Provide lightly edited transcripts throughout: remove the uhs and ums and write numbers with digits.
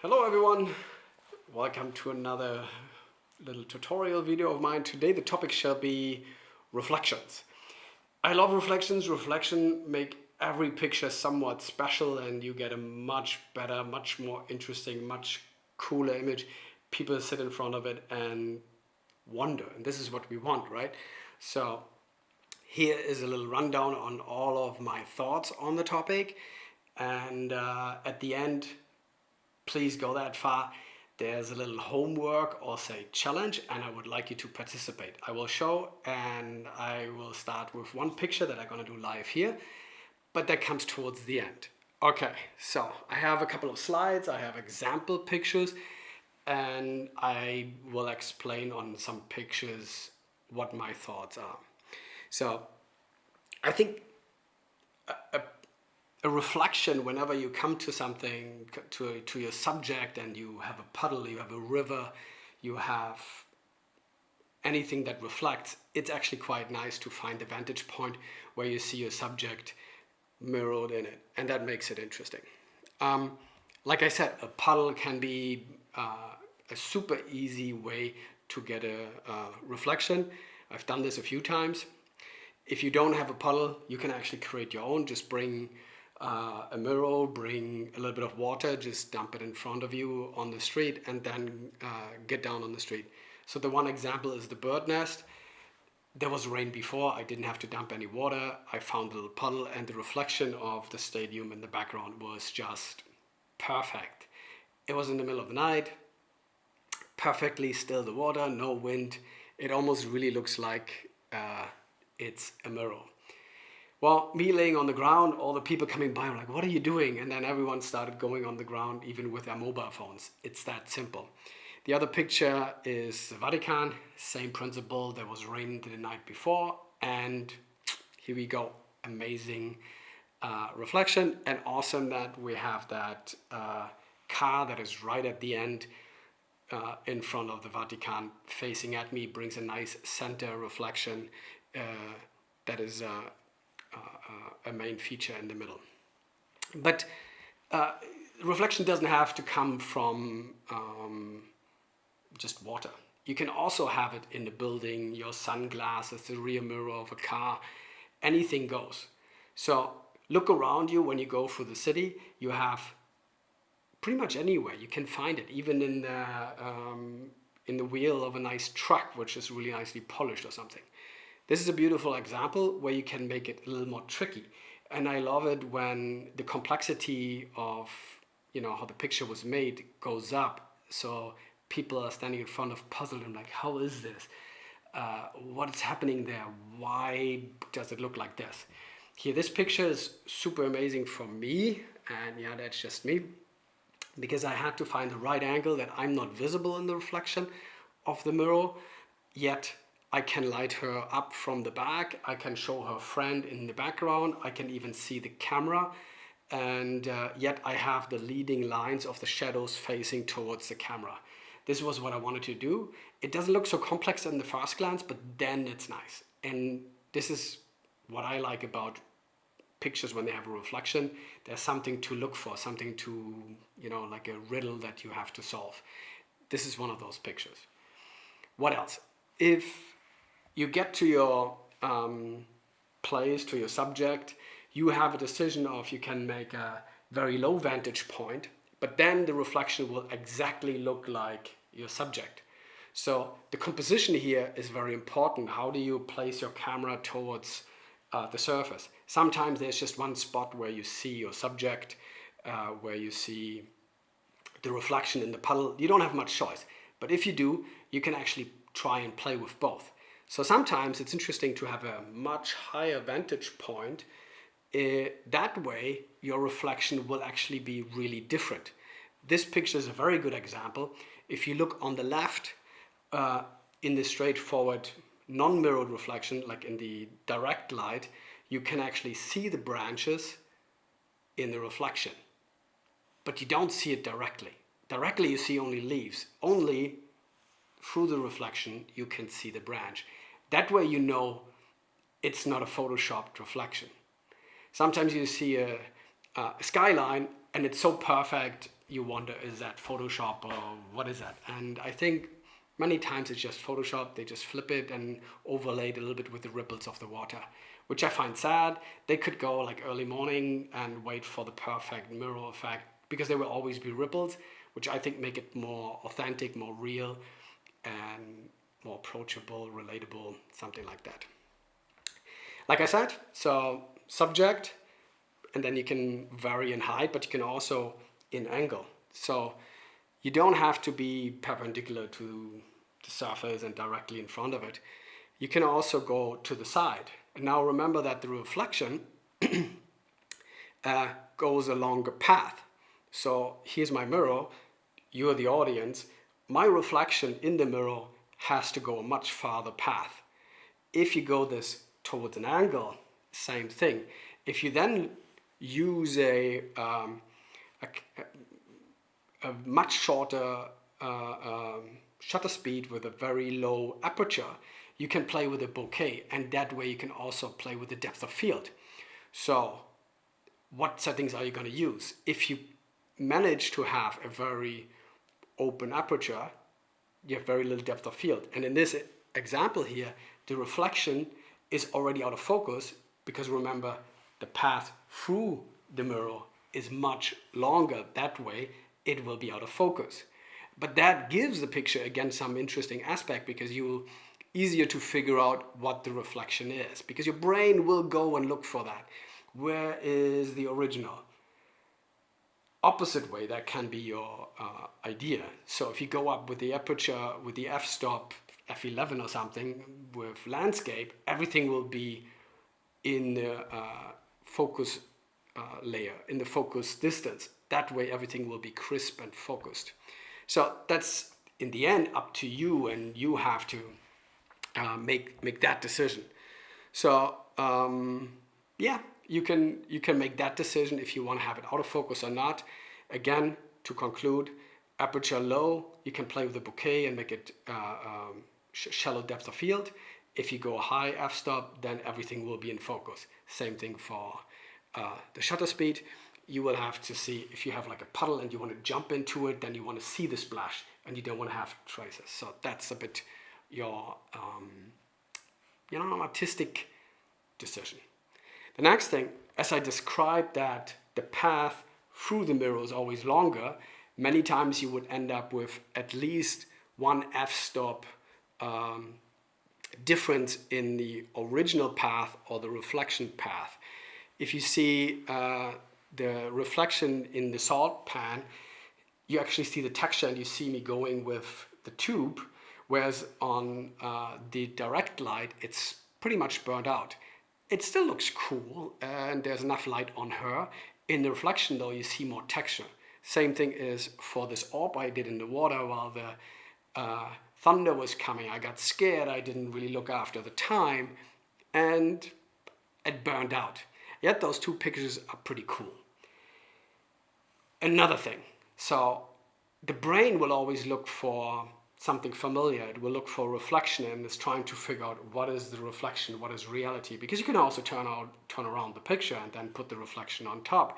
Hello everyone, welcome to another little tutorial video of mine. Today the topic shall be reflections. I love reflections. Reflection make every picture somewhat special and you get a much better, much more interesting, much cooler image. People sit in front of it and wonder, and this is what we want, right? So here is a little rundown on all of my thoughts on the topic, and at the end, please go that far. There's a little homework or say challenge, and I would like you to participate. I will show, and I will start with one picture that I'm gonna do live here, but that comes towards the end. Okay, so I have a couple of slides, I have example pictures, and I will explain on some pictures what my thoughts are. So I think a reflection, whenever you come to something, to your subject, and you have a puddle, you have a river, you have anything that reflects, it's actually quite nice to find a vantage point where you see your subject mirrored in it, and that makes it interesting. Like I said, a puddle can be a super easy way to get a reflection. I've done this a few times. If you don't have a puddle, you can actually create your own. Just bring a mirror, bring a little bit of water, just dump it in front of you on the street, and then get down on the street. So the one example is the bird nest. There was rain before, I didn't have to dump any water. I found a little puddle, and the reflection of the stadium in the background was just perfect. It was in the middle of the night, perfectly still the water, no wind. It almost really looks like it's a mirror. Well, me laying on the ground, all the people coming by were like, what are you doing? And then everyone started going on the ground, even with their mobile phones. It's that simple. The other picture is the Vatican, same principle. There was rain the night before, and here we go. Amazing reflection, and awesome that we have that car that is right at the end in front of the Vatican facing at me, brings a nice center reflection that is a main feature in the middle. But reflection doesn't have to come from just water. You can also have it in the building, your sunglasses, the rear mirror of a car, anything goes. So look around you when you go through the city. You have pretty much anywhere you can find it, even in the wheel of a nice truck, which is really nicely polished or something. This is a beautiful example where you can make it a little more tricky. And I love it when the complexity of, how the picture was made goes up. So people are standing in front of puzzled and like, how is this? What is happening there? Why does it look like this? Here, this picture is super amazing for me. And yeah, that's just me. Because I had to find the right angle that I'm not visible in the reflection of the mirror, yet I can light her up from the back. I can show her friend in the background. I can even see the camera. And yet I have the leading lines of the shadows facing towards the camera. This was what I wanted to do. It doesn't look so complex in the first glance, but then it's nice. And this is what I like about pictures when they have a reflection. There's something to look for, something to, like a riddle that you have to solve. This is one of those pictures. What else? If you get to your place, to your subject, you have a decision of you can make a very low vantage point, but then the reflection will exactly look like your subject. So the composition here is very important. How do you place your camera towards the surface? Sometimes there's just one spot where you see your subject, where you see the reflection in the puddle. You don't have much choice, but if you do, you can actually try and play with both. So sometimes it's interesting to have a much higher vantage point. That way, your reflection will actually be really different. This picture is a very good example. If you look on the left, in the straightforward non-mirrored reflection, like in the direct light, you can actually see the branches in the reflection, but you don't see it directly. Directly, you see only leaves. Only through the reflection, you can see the branch. That way you know it's not a photoshopped reflection. Sometimes you see a skyline and it's so perfect, you wonder, is that Photoshop or what is that? And I think many times it's just Photoshop. They just flip it and overlay it a little bit with the ripples of the water, which I find sad. They could go like early morning and wait for the perfect mirror effect, because there will always be ripples, which I think make it more authentic, more real, and more approachable, relatable, something like that. Like I said, so subject, and then you can vary in height, but you can also in angle. So you don't have to be perpendicular to the surface and directly in front of it. You can also go to the side. And now remember that the reflection goes along a path. So here's my mirror, you're the audience. My reflection in the mirror has to go a much farther path. If you go this towards an angle, same thing. If you then use a much shorter shutter speed with a very low aperture, you can play with a bokeh, and that way you can also play with the depth of field. So what settings are you going to use? If you manage to have a very open aperture, you have very little depth of field. And in this example here, the reflection is already out of focus, because remember, the path through the mirror is much longer. That way it will be out of focus. But that gives the picture again some interesting aspect, because you easier to figure out what the reflection is, because your brain will go and look for that. Where is the original? Opposite way, that can be your idea. So if you go up with the aperture, with the f-stop, f11 or something, with landscape, everything will be in the focus layer, in the focus distance. That way everything will be crisp and focused. So that's in the end up to you, and you have to make that decision. So yeah, you can make that decision if you want to have it out of focus or not. Again, to conclude, aperture low, you can play with the bokeh and make it shallow depth of field. If you go high f-stop, then everything will be in focus. Same thing for the shutter speed. You will have to see, if you have like a puddle and you want to jump into it, then you want to see the splash and you don't want to have traces. So that's a bit your artistic decision. The next thing, as I described that the path through the mirror is always longer, many times you would end up with at least one f-stop difference in the original path or the reflection path. If you see the reflection in the salt pan, you actually see the texture and you see me going with the tube, whereas on the direct light, it's pretty much burnt out. It still looks cool and there's enough light on her. In the reflection though, you see more texture. Same thing is for this orb I did in the water while the thunder was coming. I got scared, I didn't really look after the time, and it burned out. Yet those two pictures are pretty cool. Another thing, so the brain will always look for something familiar. It will look for reflection and is trying to figure out what is the reflection, what is reality, because you can also turn around the picture and then put the reflection on top.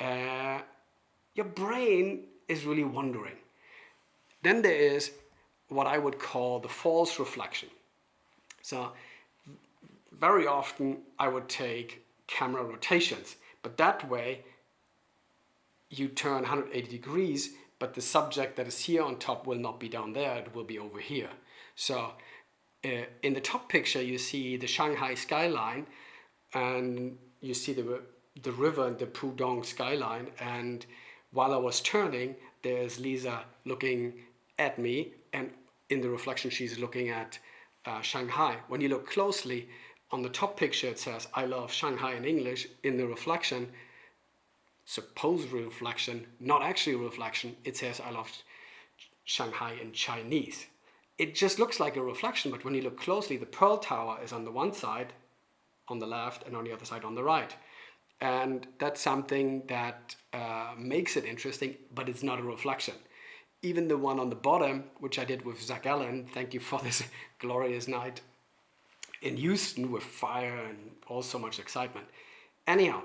Your brain is really wondering. Then there is what I would call the false reflection. So very often I would take camera rotations, but that way you turn 180 degrees, but the subject that is here on top will not be down there, it will be over here. So in the top picture you see the Shanghai skyline, and you see the river and the Pudong skyline, and while I was turning, there's Lisa looking at me, and in the reflection she's looking at Shanghai. When you look closely, on the top picture it says I love Shanghai in English. In the reflection, supposed reflection, not actually a reflection, it says I love Shanghai in Chinese. It just looks like a reflection, but when you look closely, the Pearl Tower is on the one side, on the left, and on the other side on the right. And that's something that makes it interesting, but it's not a reflection. Even the one on the bottom, which I did with Zach Allen, thank you for this glorious night in Houston with fire and all so much excitement. Anyhow,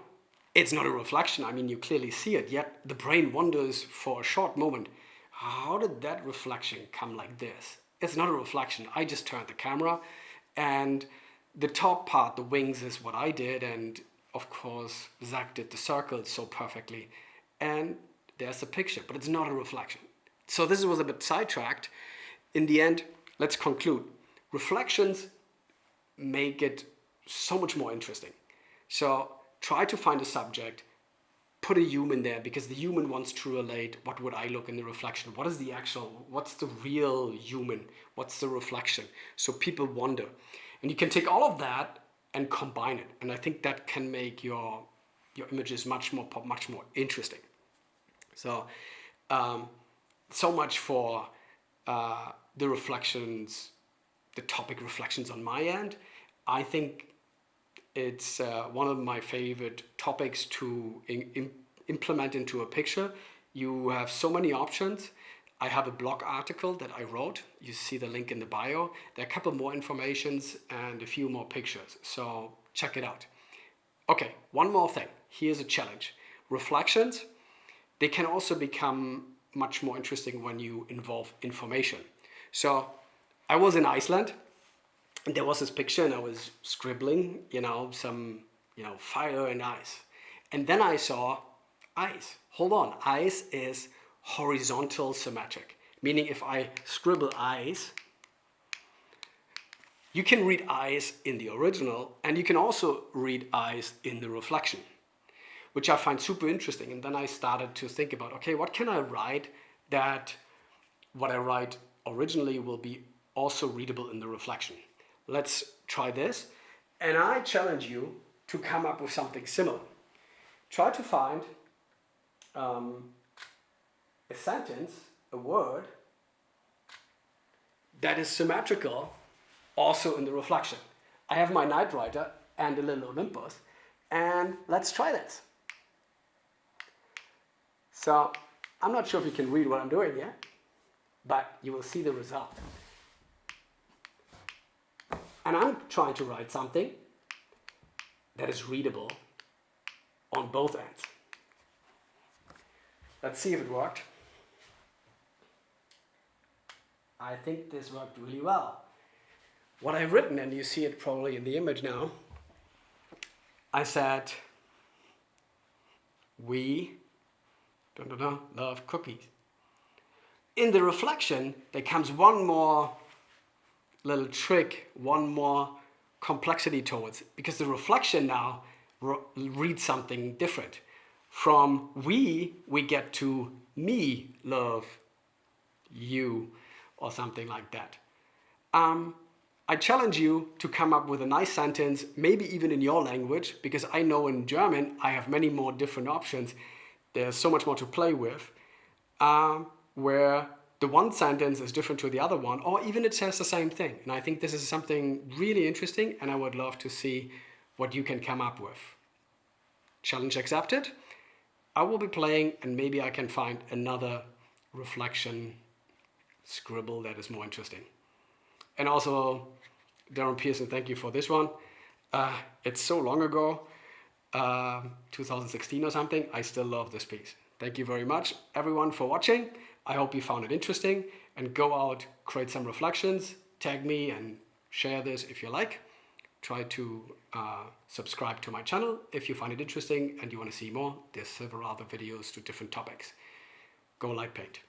It's not a reflection. I mean, you clearly see it, yet the brain wonders for a short moment, how did that reflection come like this? It's not a reflection. I just turned the camera, and the top part, the wings, is what I did, and of course Zach did the circles so perfectly, and there's a picture, but it's not a reflection. So this was a bit sidetracked. In the end, let's conclude. Reflections make it so much more interesting. So try to find a subject, put a human there, because the human wants to relate. What would I look in the reflection? What is the actual, what's the real human? What's the reflection? So people wonder. And you can take all of that and combine it. And I think that can make your images much more interesting. So, so much for the reflections, the topic reflections on my end. I think it's one of my favorite topics to implement into a picture. You have so many options. I have a blog article that I wrote. You see the link in the bio. There are a couple more informations and a few more pictures. So check it out. Okay, one more thing. Here's a challenge. Reflections, they can also become much more interesting when you involve information. So I was in Iceland, and there was this picture, and I was scribbling, some, fire and ice. And then I saw ice. Hold on, ice is horizontal symmetric, meaning if I scribble ice, you can read ice in the original, and you can also read ice in the reflection, which I find super interesting. And then I started to think about, okay, what can I write that what I write originally will be also readable in the reflection? Let's try this. And I challenge you to come up with something similar. Try to find a sentence, a word, that is symmetrical also in the reflection. I have my night writer and a little Olympus, and let's try this. So I'm not sure if you can read what I'm doing here, but you will see the result. And I'm trying to write something that is readable on both ends. Let's see if it worked. I think this worked really well. What I've written, and you see it probably in the image now, I said, we love cookies. In the reflection, there comes one more little trick, one more complexity towards it, because the reflection now reads something different. From we get to me love you, or something like that. I challenge you to come up with a nice sentence, maybe even in your language, because I know in German I have many more different options. There's so much more to play with, where the one sentence is different to the other one, or even it says the same thing. And I think this is something really interesting, and I would love to see what you can come up with. Challenge accepted. I will be playing, and maybe I can find another reflection scribble that is more interesting. And also, Darren Pearson, thank you for this one. It's so long ago, 2016 or something. I still love this piece. Thank you very much, everyone, for watching. I hope you found it interesting, and go out, create some reflections, tag me and share this if you like. Try to subscribe to my channel if you find it interesting and you want to see more. There's several other videos to different topics. Go light paint.